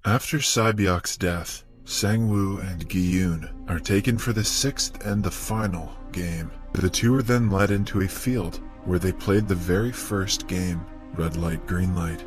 After Sae-byuk's death, Sang-woo and Gi-hun are taken for the sixth and the final game. The two are then led into a field where they played the very first game, red light, green light.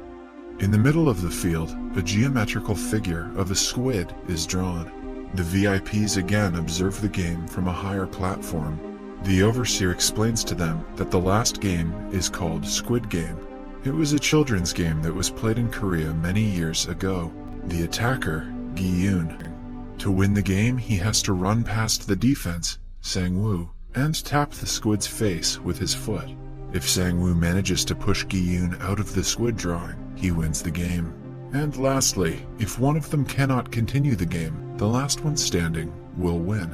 In the middle of the field, a geometrical figure of a squid is drawn. The VIPs again observe the game from a higher platform. The overseer explains to them that the last game is called Squid Game. It was a children's game that was played in Korea many years ago. The attacker, Gi-hun. To win the game, he has to run past the defense, Sang-woo, and tap the squid's face with his foot. If Sang-woo manages to push Gi-hun out of the squid drawing, he wins the game. And lastly, if one of them cannot continue the game, the last one standing will win.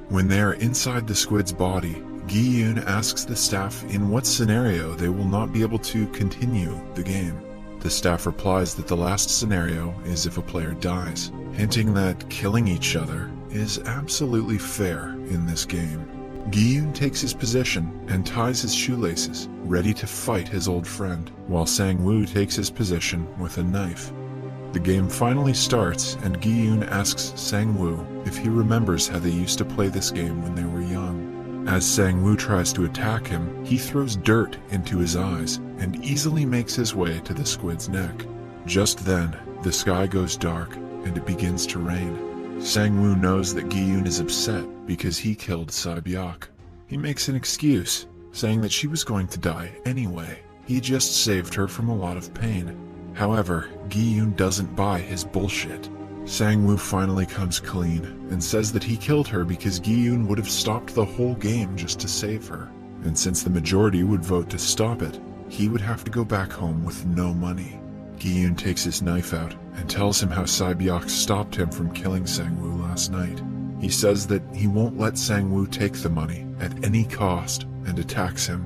When they are inside the squid's body, Gi-hun asks the staff in what scenario they will not be able to continue the game. The staff replies that the last scenario is if a player dies, hinting that killing each other is absolutely fair in this game. Gi-hun takes his position and ties his shoelaces, ready to fight his old friend, while Sang-woo takes his position with a knife. The game finally starts, and Gi-hun asks Sang-woo if he remembers how they used to play this game when they were young. As Sang-woo tries to attack him, he throws dirt into his eyes and easily makes his way to the squid's neck. Just then, the sky goes dark and it begins to rain. Sang-woo knows that Gi-hun is upset because he killed Sae-byuk. He makes an excuse, saying that she was going to die anyway. He just saved her from a lot of pain. However, Gi-hun doesn't buy his bullshit. Sang-woo finally comes clean and says that he killed her because Gi-hun would have stopped the whole game just to save her. And since the majority would vote to stop it, he would have to go back home with no money. Gi-hun takes his knife out and tells him how Sae-byuk stopped him from killing Sang-woo last night. He says that he won't let Sang-woo take the money at any cost and attacks him.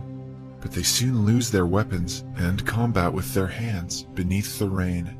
But they soon lose their weapons and combat with their hands beneath the rain.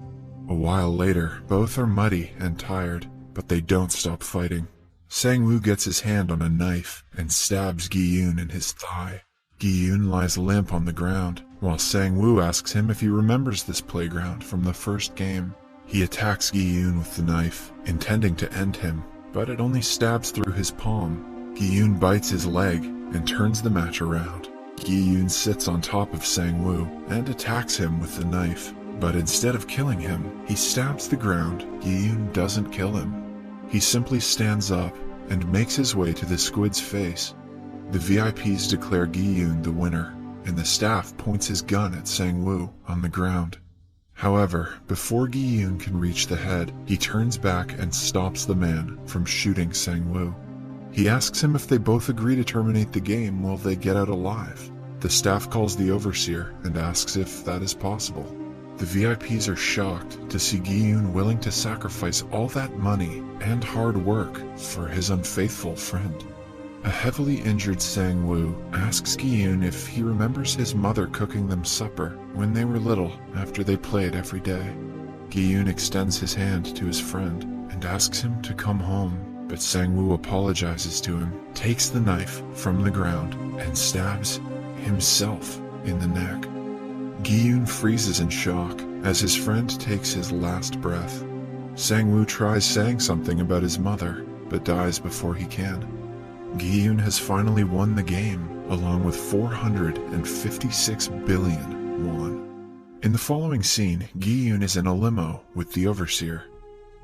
A while later, both are muddy and tired, but they don't stop fighting. Sang-woo gets his hand on a knife and stabs Gi-hun in his thigh. Gi-hun lies limp on the ground, while Sang-woo asks him if he remembers this playground from the first game. He attacks Gi-hun with the knife, intending to end him, but it only stabs through his palm. Gi-hun bites his leg and turns the match around. Gi-hun sits on top of Sang-woo and attacks him with the knife. But instead of killing him, he stabs the ground. Gi-hun doesn't kill him. He simply stands up and makes his way to the squid's face. The VIPs declare Gi-hun the winner, and the staff points his gun at Sang-woo on the ground. However, before Gi-hun can reach the head, he turns back and stops the man from shooting Sang-woo. He asks him if they both agree to terminate the game will they get out alive. The staff calls the overseer and asks if that is possible. The VIPs are shocked to see Gi-hun willing to sacrifice all that money and hard work for his unfaithful friend. A heavily injured Sang-woo asks Gi-hun if he remembers his mother cooking them supper when they were little after they played every day. Gi-hun extends his hand to his friend and asks him to come home, but Sang-woo apologizes to him, takes the knife from the ground, and stabs himself in the neck. Gi-hun freezes in shock as his friend takes his last breath. Sang-woo tries saying something about his mother, but dies before he can. Gi-hun has finally won the game, along with 456 billion won. In the following scene, Gi-hun is in a limo with the overseer.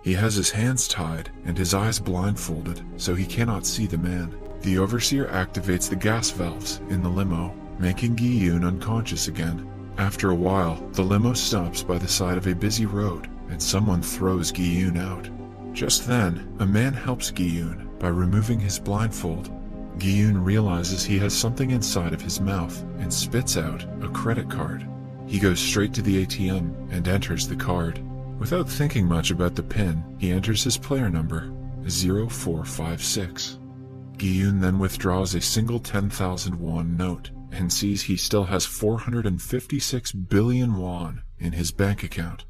He has his hands tied and his eyes blindfolded, so he cannot see the man. The overseer activates the gas valves in the limo, making Gi-hun unconscious again. After a while, the limo stops by the side of a busy road, and someone throws Gi-hun out. Just then, a man helps Gi-hun by removing his blindfold. Gi-hun realizes he has something inside of his mouth and spits out a credit card. He goes straight to the ATM and enters the card. Without thinking much about the PIN, he enters his player number, 0456. Gi-hun then withdraws a single 10,000 won note and sees he still has 456 billion won in his bank account.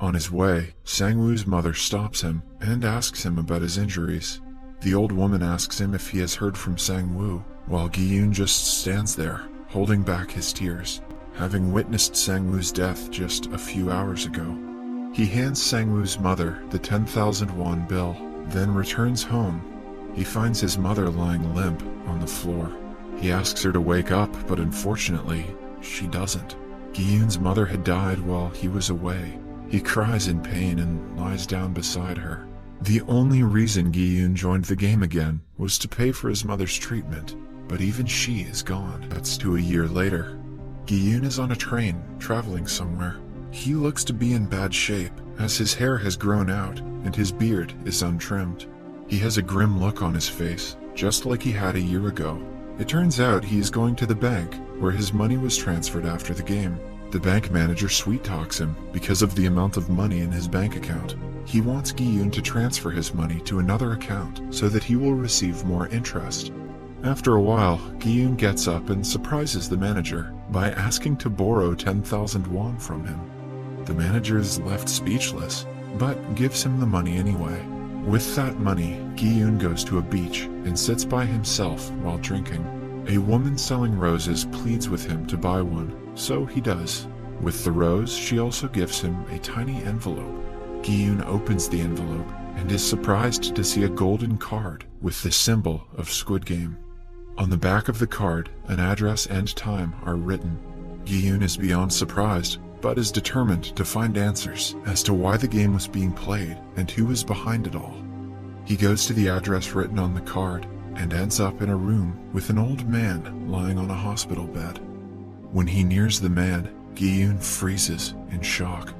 On his way, Sang-woo's mother stops him and asks him about his injuries. The old woman asks him if he has heard from Sang-woo, while Gi-hun just stands there, holding back his tears, having witnessed Sang-woo's death just a few hours ago. He hands Sang-woo's mother the 10,000 won bill, then returns home. He finds his mother lying limp on the floor. He asks her to wake up, but unfortunately, she doesn't. Gi-hun's mother had died while he was away. He cries in pain and lies down beside her. The only reason Gi-hun joined the game again was to pay for his mother's treatment, but even she is gone. That's to a year later. Gi-hun is on a train, traveling somewhere. He looks to be in bad shape, as his hair has grown out and his beard is untrimmed. He has a grim look on his face, just like he had a year ago. It turns out he is going to the bank, where his money was transferred after the game. The bank manager sweet-talks him because of the amount of money in his bank account. He wants Gi-hun to transfer his money to another account so that he will receive more interest. After a while, Gi-hun gets up and surprises the manager by asking to borrow 10,000 won from him. The manager is left speechless, but gives him the money anyway. With that money, Gi-hun goes to a beach and sits by himself while drinking. A woman selling roses pleads with him to buy one, so he does. With the rose, she also gives him a tiny envelope. Gi-hun opens the envelope and is surprised to see a golden card with the symbol of Squid Game. On the back of the card, an address and time are written. Gi-hun is beyond surprised, but is determined to find answers as to why the game was being played and who was behind it all. He goes to the address written on the card and ends up in a room with an old man lying on a hospital bed. When he nears the man, Gi-hun freezes in shock.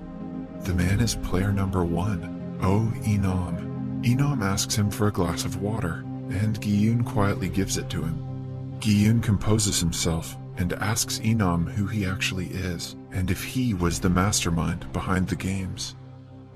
The man is player number 1, Oh Enam. Enam asks him for a glass of water, and Gi-hun quietly gives it to him. Gi-hun composes himself and asks Enam who he actually is, and if he was the mastermind behind the games.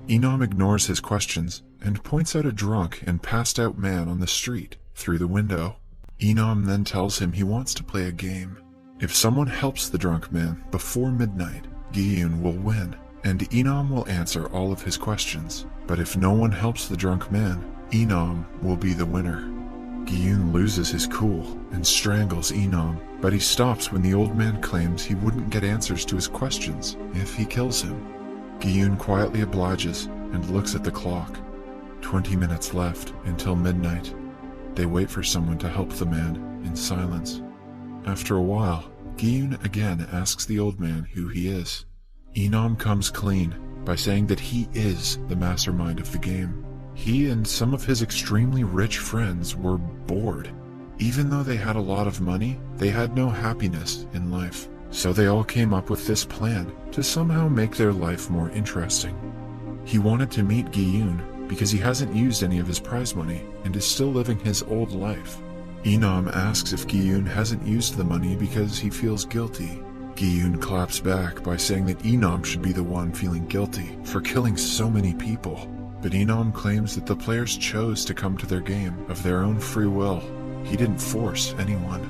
Enam ignores his questions and points out a drunk and passed out man on the street through the window. Enam then tells him he wants to play a game. If someone helps the drunk man before midnight, Gi-hun will win, and Enam will answer all of his questions. But if no one helps the drunk man, Enam will be the winner. Gi-hun loses his cool and strangles Enam, but he stops when the old man claims he wouldn't get answers to his questions if he kills him. Gi-hun quietly obliges and looks at the clock. 20 minutes left until midnight. They wait for someone to help the man in silence. After a while, Gi-hun again asks the old man who he is. Enam comes clean by saying that he is the mastermind of the game. He and some of his extremely rich friends were bored. Even though they had a lot of money, they had no happiness in life. So they all came up with this plan to somehow make their life more interesting. He wanted to meet Gi-hun because he hasn't used any of his prize money and is still living his old life. Enam asks if Gi-hun hasn't used the money because he feels guilty. Gi-hun claps back by saying that Enam should be the one feeling guilty for killing so many people. But Enam claims that the players chose to come to their game of their own free will. He didn't force anyone.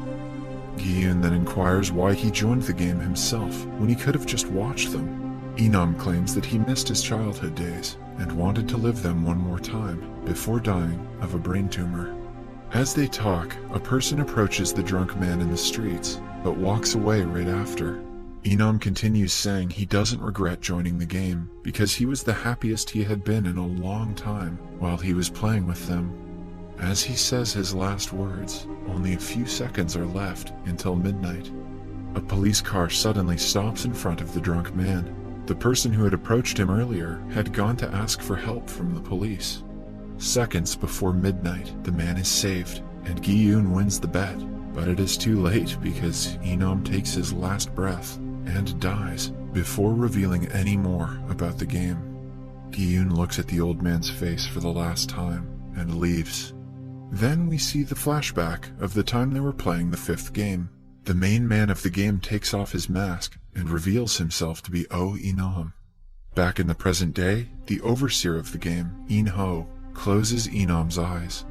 Gi-hun then inquires why he joined the game himself when he could have just watched them. Enam claims that he missed his childhood days and wanted to live them one more time before dying of a brain tumor. As they talk, a person approaches the drunk man in the streets, but walks away right after. Enam continues saying he doesn't regret joining the game because he was the happiest he had been in a long time while he was playing with them. As he says his last words, only a few seconds are left until midnight. A police car suddenly stops in front of the drunk man. The person who had approached him earlier had gone to ask for help from the police. Seconds before midnight, the man is saved, and Gi-hun wins the bet. But it is too late because Enam takes his last breath and dies before revealing any more about the game. Gi-hun looks at the old man's face for the last time and leaves. Then we see the flashback of the time they were playing the 5th game. The main man of the game takes off his mask and reveals himself to be Oh Enam. Back in the present day, the overseer of the game, In-ho, closes Enam's eyes.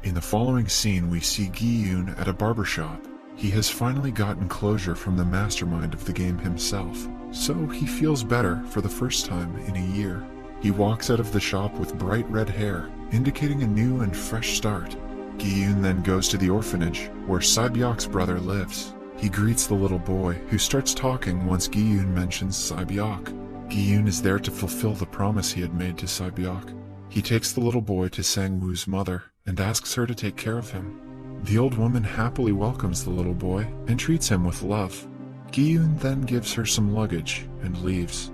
In the following scene, we see Gi-hun at a barbershop. He has finally gotten closure from the mastermind of the game himself, so he feels better for the first time in a year. He walks out of the shop with bright red hair, indicating a new and fresh start. Gi-hun then goes to the orphanage, where Sae-byok's brother lives. He greets the little boy, who starts talking once Gi-hun mentions Sae-byok. Gi-hun is there to fulfill the promise he had made to Sae-byok. He takes the little boy to Sang-woo's mother and asks her to take care of him. The old woman happily welcomes the little boy and treats him with love. Gi-hun then gives her some luggage and leaves.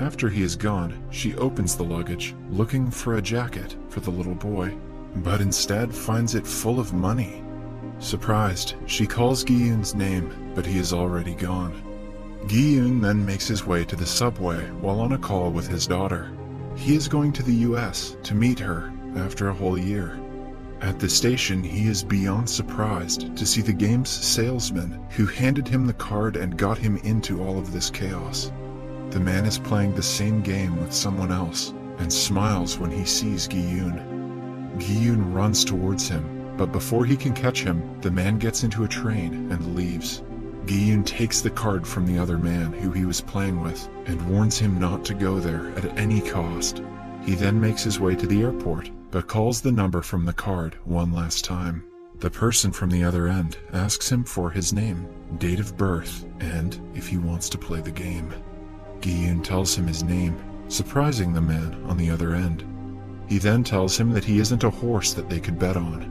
After he is gone, she opens the luggage, looking for a jacket for the little boy, but instead finds it full of money. Surprised, she calls Gi-hun's name, but he is already gone. Gi-hun then makes his way to the subway while on a call with his daughter. He is going to the US to meet her after a whole year. At the station, he is beyond surprised to see the game's salesman who handed him the card and got him into all of this chaos. The man is playing the same game with someone else and smiles when he sees Gi-hun. Gi-hun runs towards him, but before he can catch him, the man gets into a train and leaves. Gi-hun takes the card from the other man who he was playing with and warns him not to go there at any cost. He then makes his way to the airport, but calls the number from the card one last time. The person from the other end asks him for his name, date of birth, and if he wants to play the game. Gi-hun tells him his name, surprising the man on the other end. He then tells him that he isn't a horse that they could bet on.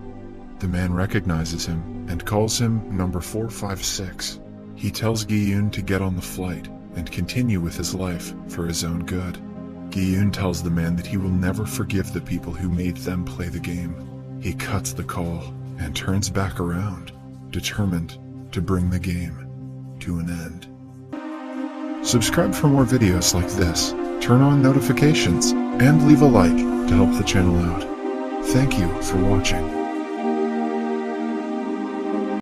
The man recognizes him and calls him number 456. He tells Gi-hun to get on the flight and continue with his life for his own good. Gi-hun tells the man that he will never forgive the people who made them play the game. He cuts the call and turns back around, determined to bring the game to an end. Subscribe for more videos like this, turn on notifications, and leave a like to help the channel out. Thank you for watching.